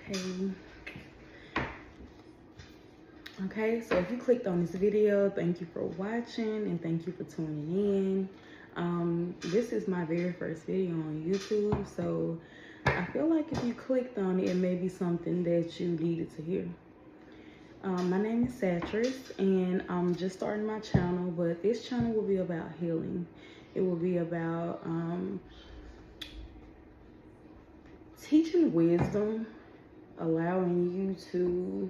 Okay, so if you clicked on this video, thank you for watching and thank you for tuning in. This is my very first video on YouTube, so I feel like if you clicked on it, it may be something that you needed to hear. My name is Satress, and I'm just starting my channel, but this channel will be about healing. It will be about teaching wisdom, allowing you to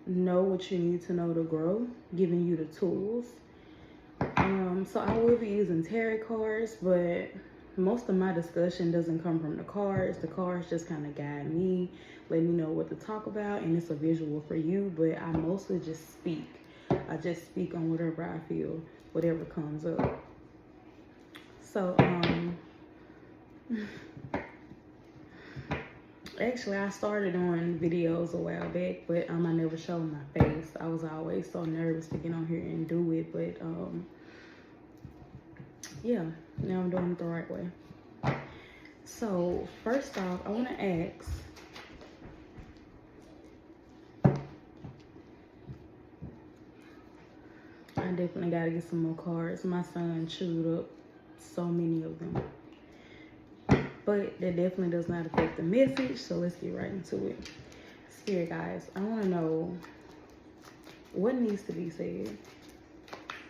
know what you need to know to grow, giving you the tools. So I will be using tarot cards, but most of my discussion doesn't come from the cards. The cards just kind of guide me, let me know what to talk about, and it's a visual for you, but I mostly just speak. I just speak on whatever I feel, whatever comes up. So, actually, I started on videos a while back, but I never showed my face. I was always so nervous to get on here and do it, but yeah, now I'm doing it the right way. So first off, I want to ask, I definitely got to get some more cards. My son chewed up so many of them, but that definitely does not affect the message, so let's get right into it. Spirit guys, I want to know what needs to be said.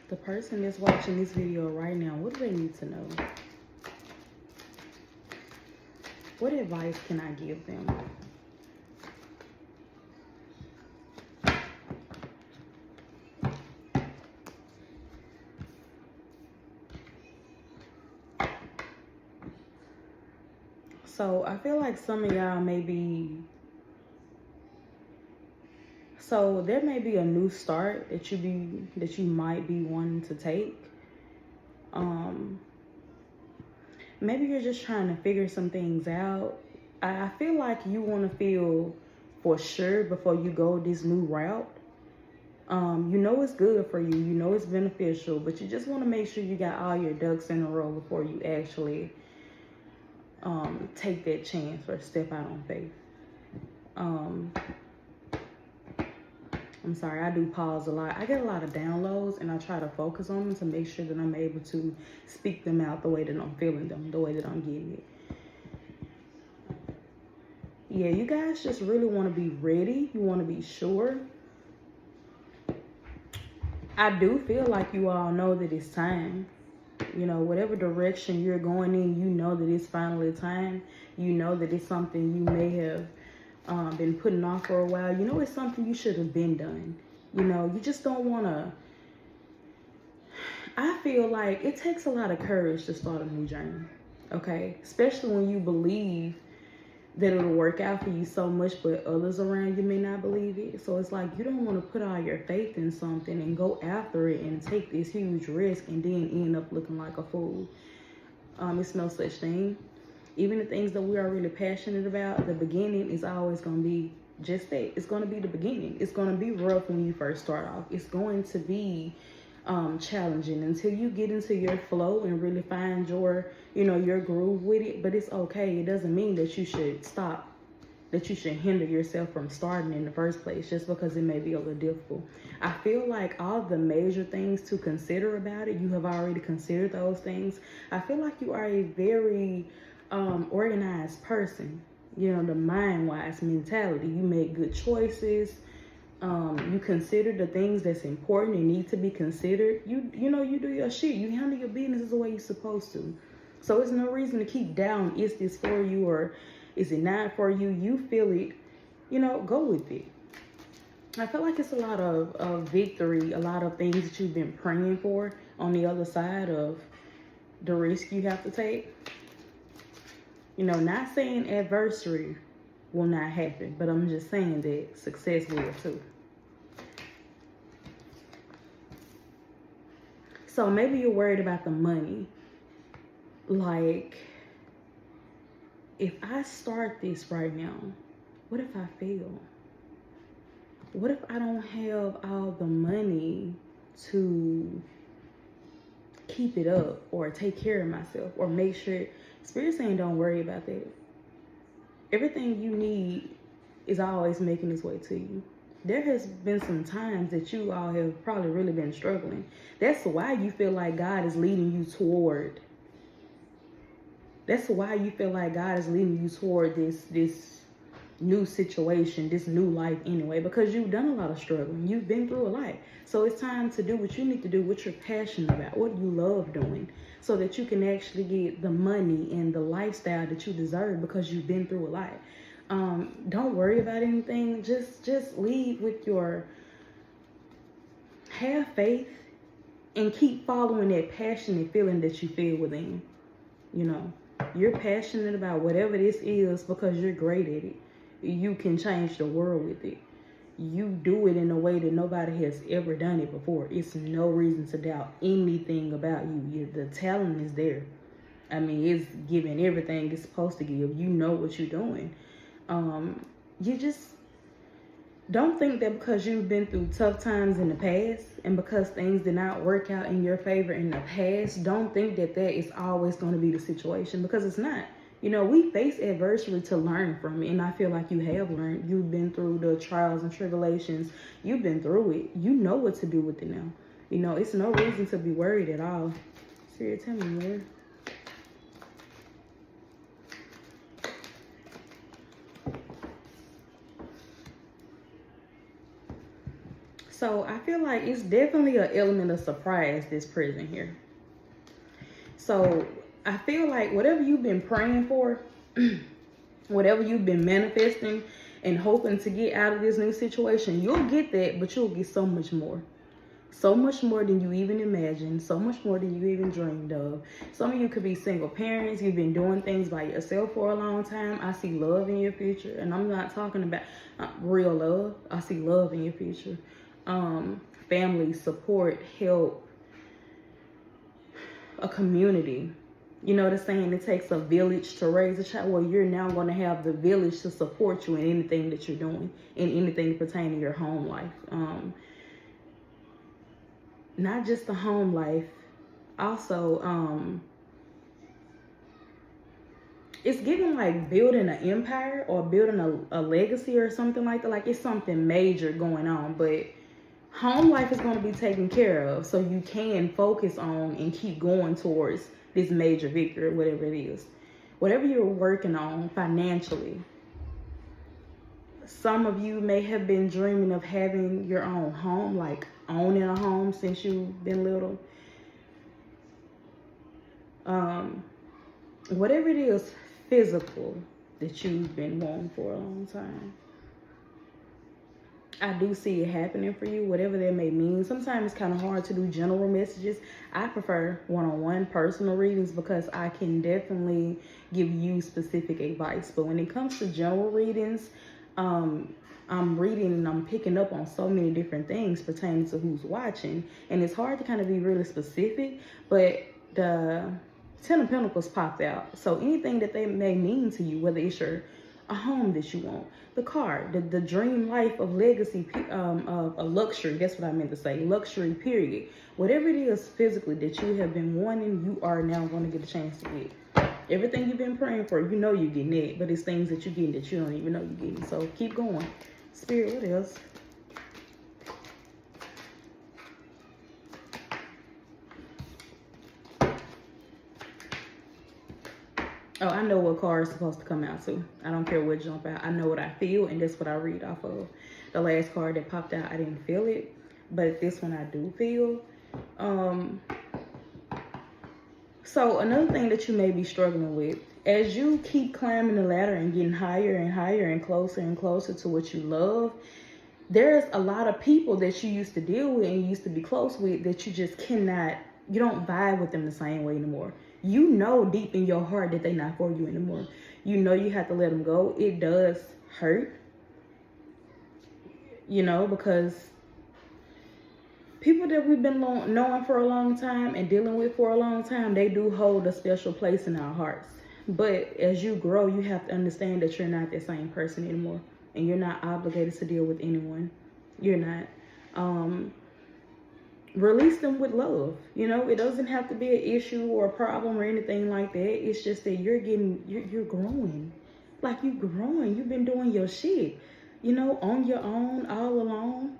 The person that's watching this video right now, what do they need to know? What advice can I give them? So I feel like some of y'all may be, so there may be a new start that you might be wanting to take. Maybe you're just trying to figure some things out. I feel like you want to feel for sure before you go this new route. You know it's good for you. You know it's beneficial, but you just want to make sure you got all your ducks in a row before you actually take that chance or step out on faith. I'm sorry, I do pause a lot. I get a lot of downloads and I try to focus on them to make sure that I'm able to speak them out the way that I'm feeling them, the way that I'm getting it. Yeah, you guys just really want to be ready. You want to be sure. I do feel like you all know that it's time. You know, whatever direction you're going in, you know that it's finally time. You know that it's something you may have been putting off for a while. You know it's something you should have been done. You know, you just don't want to. I feel like it takes a lot of courage to start a new journey, okay? Especially when you believe that it'll work out for you so much, but others around you may not believe it. So it's like you don't want to put all your faith in something and go after it and take this huge risk and then end up looking like a fool. It's no such thing. Even the things that we are really passionate about, the beginning is always going to be just that. It's going to be the beginning. It's going to be rough when you first start off. It's going to be challenging until you get into your flow and really find your, your groove with it. But it's okay. It doesn't mean that you should stop, that you should hinder yourself from starting in the first place just because it may be a little difficult. I feel like all the major things to consider about it, you have already considered those things. I feel like you are a very organized person, the mind-wise mentality. You make good choices. You consider the things that's important and need to be considered. You do your shit. You handle your business the way you're supposed to. So it's no reason to keep down, is this for you or is it not for you? You feel it, go with it. I feel like it's a lot of victory, a lot of things that you've been praying for on the other side of the risk you have to take. Not saying adversity will not happen, but I'm just saying that success will too. So maybe you're worried about the money. Like, if I start this right now, what if I fail? What if I don't have all the money to keep it up or take care of myself or make sure? Spirit saying don't worry about that. Everything you need is always making its way to you. There has been some times that you all have probably really been struggling. That's why you feel like God is leading you toward. That's why you feel like God is leading you toward this new situation, this new life anyway, because you've done a lot of struggling. You've been through a lot. So it's time to do what you need to do, what you're passionate about, what you love doing, so that you can actually get the money and the lifestyle that you deserve because you've been through a lot. Don't worry about anything. Just lead with your, have faith and keep following that passionate feeling that you feel within. You know, you're passionate about whatever this is because you're great at it. You can change the world with it. You do it in a way that nobody has ever done it before. It's no reason to doubt anything about you. The talent is there. I mean, it's giving everything it's supposed to give. You know what you're doing. You just don't think that because you've been through tough times in the past and because things did not work out in your favor in the past, don't think that that is always going to be the situation, because it's not. You know, we face adversity to learn from it, and I feel like you have learned. You've been through the trials and tribulations. You've been through it. You know what to do with it now. You know, it's no reason to be worried at all. Spirit, tell me more. So I feel like it's definitely an element of surprise that's present here. So I feel like whatever you've been praying for, whatever you've been manifesting and hoping to get out of this new situation, you'll get that, but you'll get so much more. So much more than you even imagined, so much more than you even dreamed of. Some of you could be single parents. You've been doing things by yourself for a long time. I see love in your future, and I'm not talking about real love. I see love in your future. Family, support, help, a community. You know the saying, it takes a village to raise a child. Well, you're now going to have the village to support you in anything that you're doing, in anything pertaining to your home life. Not just the home life, also, it's giving like building an empire or building a legacy or something like that. Like it's something major going on, but home life is going to be taken care of, so you can focus on and keep going towards this major victory, whatever it is. Whatever you're working on financially. Some of you may have been dreaming of having your own home, like owning a home since you've been little. Whatever it is physical that you've been wanting for a long time. I do see it happening for you, whatever that may mean. Sometimes it's kind of hard to do general messages. I prefer one-on-one personal readings because I can definitely give you specific advice. But when it comes to general readings, I'm reading and I'm picking up on so many different things pertaining to who's watching. And it's hard to kind of be really specific, but the Ten of Pentacles popped out. So anything that they may mean to you, whether it's a home that you want, the car, the dream life of legacy, of a luxury, that's what I meant to say, luxury period. Whatever it is physically that you have been wanting, you are now going to get a chance to get. Everything you've been praying for, you know you're getting it, but it's things that you're getting that you don't even know you're getting. So keep going. Spirit, what else? Oh, I know what card is supposed to come out too. I don't care what jump out. I know what I feel, and that's what I read off of. The last card that popped out, I didn't feel it, but this one I do feel. So another thing that you may be struggling with, as you keep climbing the ladder and getting higher and higher and closer to what you love, there's a lot of people that you used to deal with and you used to be close with that you just cannot, you don't vibe with them the same way anymore. You know deep in your heart that they're not for you anymore. You know you have to let them go. It does hurt, you know, because people that we've been knowing for a long time and dealing with for a long time, they do hold a special place in our hearts. But as you grow, you have to understand that you're not the same person anymore. And you're not obligated to deal with anyone. You're not. Release them with love. You know, it doesn't have to be an issue or a problem or anything like that. It's just that you're growing. Like, you growing. You've been doing your shit, you know, on your own, all alone.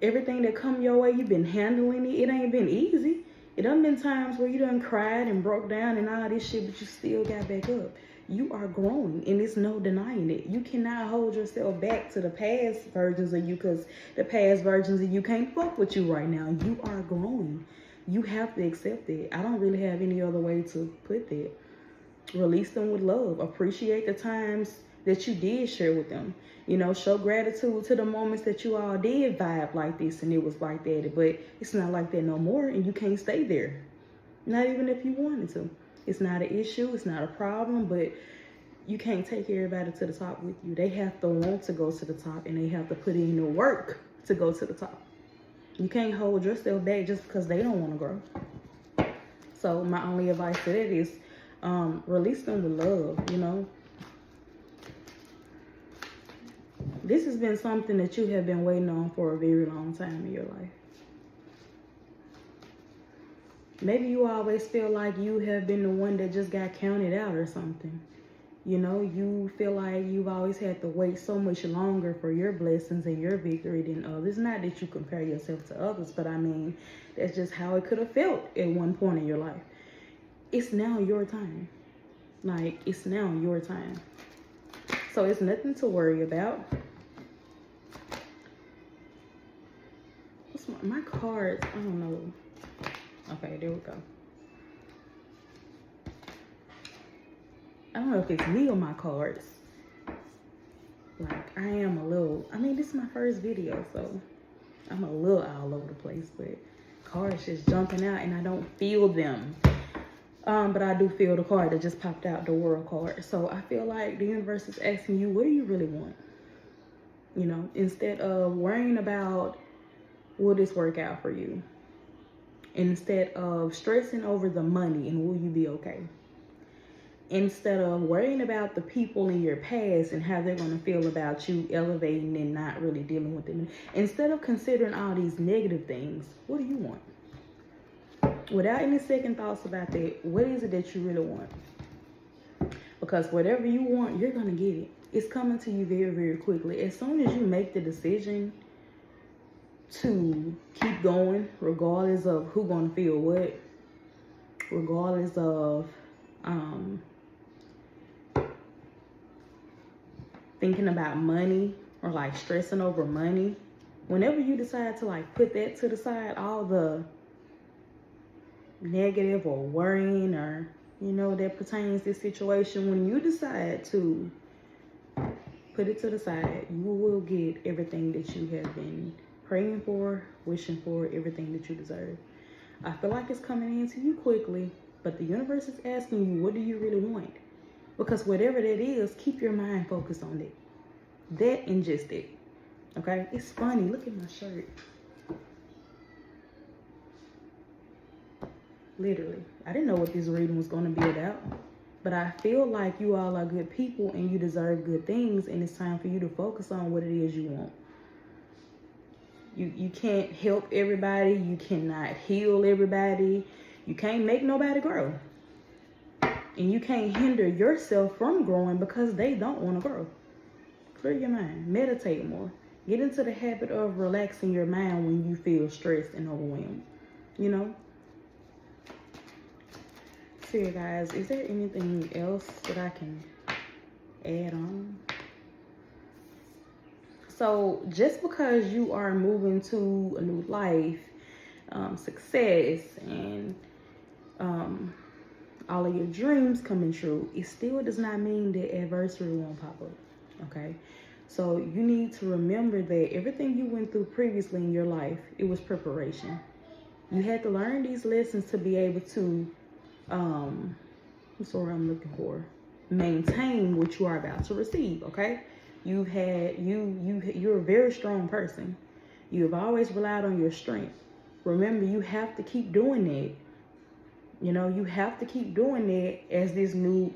Everything that come your way, you've been handling it. It ain't been easy. It done been times where you done cried and broke down and all this shit, but you still got back up. You are growing, and it's no denying it. You cannot hold yourself back to the past versions of you, because the past versions of you can't fuck with you right now. You are growing. You have to accept it. I don't really have any other way to put that. Release them with love. Appreciate the times that you did share with them. You know, show gratitude to the moments that you all did vibe like this and it was like that. But it's not like that no more, and you can't stay there. Not even if you wanted to. It's not an issue. It's not a problem. But you can't take everybody to the top with you. They have to want to go to the top, and they have to put in the work to go to the top. You can't hold yourself back just because they don't want to grow. So my only advice to that is release them with love, you know. This has been something that you have been waiting on for a very long time in your life. Maybe you always feel like you have been the one that just got counted out or something. You know, you feel like you've always had to wait so much longer for your blessings and your victory than others. Not that you compare yourself to others, but I mean, that's just how it could have felt at one point in your life. It's now your time. Like, it's now your time. So it's nothing to worry about. What's my cards? I don't know. Okay, there we go. I don't know if it's me or my cards. Like, I am a little, I mean, this is my first video, so I'm a little all over the place, but cards just jumping out and I don't feel them. But I do feel the card that just popped out, the World card. So I feel like the universe is asking you, what do you really want? You know, instead of worrying about will this work out for you? Instead of stressing over the money and will you be okay? Instead of worrying about the people in your past and how they're going to feel about you elevating and not really dealing with them. Instead of considering all these negative things, what do you want? Without any second thoughts about that, what is it that you really want? Because whatever you want, you're going to get it. It's coming to you very, very quickly. As soon as you make the decision to keep going, regardless of who's going to feel what, regardless of thinking about money or like stressing over money, whenever you decide to like put that to the side, all the negative or worrying or, you know, that pertains to this situation, when you decide to put it to the side, you will get everything that you have been praying for, wishing for, everything that you deserve. I feel like it's coming into you quickly, but the universe is asking you, what do you really want? Because whatever that is, keep your mind focused on it. That and just it. Okay? It's funny. Look at my shirt. Literally. I didn't know what this reading was going to be about. But I feel like you all are good people and you deserve good things. And it's time for you to focus on what it is you want. You can't help everybody. You cannot heal everybody. You can't make nobody grow. And you can't hinder yourself from growing because they don't want to grow. Clear your mind. Meditate more. Get into the habit of relaxing your mind when you feel stressed and overwhelmed. You know? So, you guys, is there anything else that I can add on? So, just because you are moving to a new life, success, and all of your dreams coming true, it still does not mean that adversity won't pop up. Okay, so you need to remember that everything you went through previously in your life, it was preparation. You had to learn these lessons to be able to what's the word I'm looking for, maintain what you are about to receive. Okay, you're a very strong person. You have always relied on your strength. Remember, you have to keep doing that. You know, you have to keep doing that as this new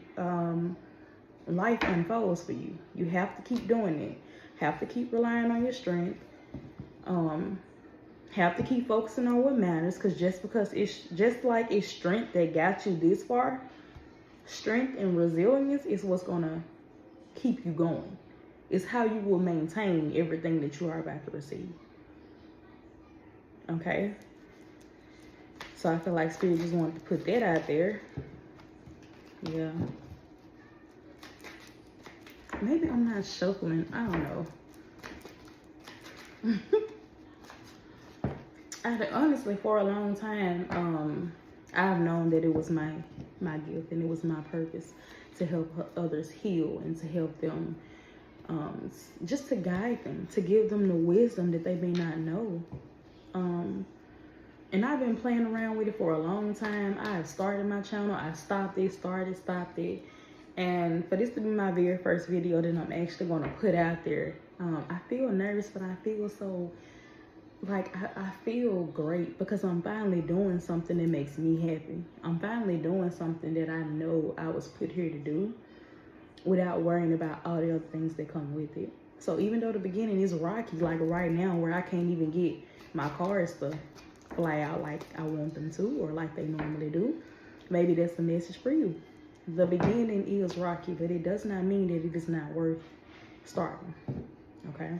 life unfolds for you. You have to keep doing it. Have to keep relying on your strength. Have to keep focusing on what matters, because it's just like strength that got you this far, strength and resilience is what's gonna keep you going. It's how you will maintain everything that you are about to receive. Okay? So I feel like Spirit just wanted to put that out there. Yeah. Maybe I'm not shuffling. I don't know. Honestly, for a long time, I've known that it was my gift and it was my purpose to help others heal and to help them, just to guide them, to give them the wisdom that they may not know. And I've been playing around with it for a long time. I have started my channel. I stopped it, stopped it. And for this to be my very first video that I'm actually going to put out there, I feel nervous, but I feel so, like, I feel great because I'm finally doing something that makes me happy. I'm finally doing something that I know I was put here to do without worrying about all the other things that come with it. So even though the beginning is rocky, like right now where I can't even get my cars to fly out like I want them to or like they normally do, maybe that's a message for you. The beginning is rocky, but it does not mean that it is not worth starting. Okay?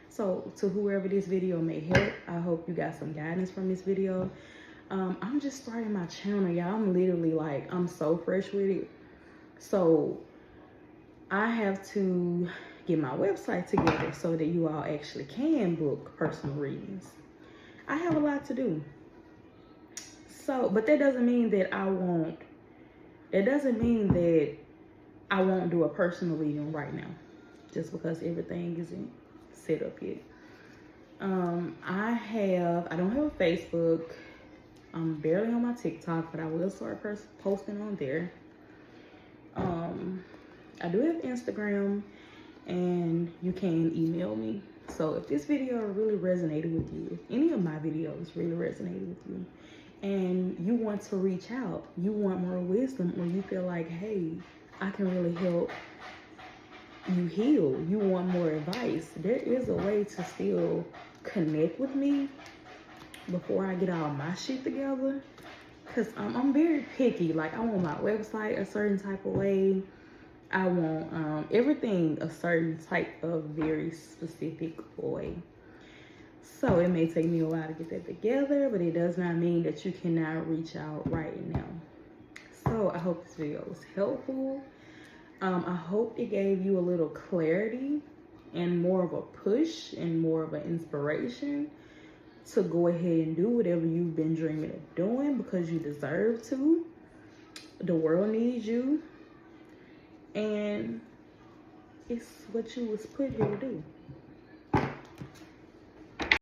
So to whoever this video may help, I hope you got some guidance from this video. I'm just starting my channel, y'all. I'm literally like, I'm so fresh with it. So I have to get my website together so that you all actually can book personal readings. I have a lot to do. So, but that doesn't mean that I won't do a personal reading right now, just because everything isn't set up yet. I don't have a Facebook. I'm barely on my TikTok, but I will start posting on there. I do have Instagram, and you can email me. So if this video really resonated with you, if any of my videos really resonated with you, and you want to reach out, you want more wisdom, or you feel like, hey, I can really help you heal, you want more advice, there is a way to still connect with me before I get all my shit together. Because I'm very picky. Like, I want my website a certain type of way. I want everything a certain type of very specific way. So it may take me a while to get that together, but it does not mean that you cannot reach out right now. So I hope this video was helpful. I hope it gave you a little clarity and more of a push and more of an inspiration to go ahead and do whatever you've been dreaming of doing, because you deserve to. The world needs you. And it's what you was put here to do.